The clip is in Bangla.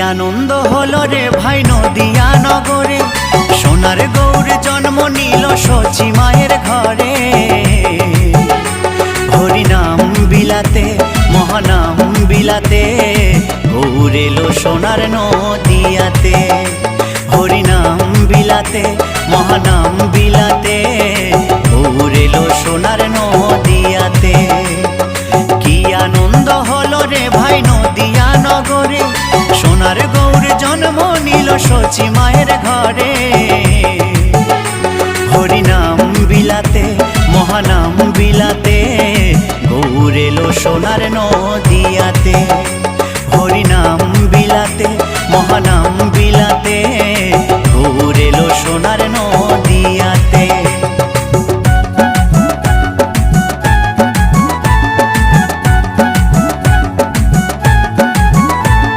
আনন্দ হলো রে ভাই নদিয়া নগরে, সোনার গৌর জন্ম নিল সচি মায়ের ঘরে। হরিনাম বিলাতে মহানাম বিলাতে, গৌর এলো সোনার নদিয়াতে। হরিনাম বিলাতে মহানাম বিলাতে, গৌর এলো সোনার নদিয়াতে। কি আনন্দ হলো রে ভাই নদিয়া নগরে, সোনার গৌর জন্ম নিল সচি মায়ের ঘরে। হরিনাম বিলাতে মহানাম বিলাতে, গৌর এলো সোনার নদিয়াতে। হরিনাম বিলাতে মহানাম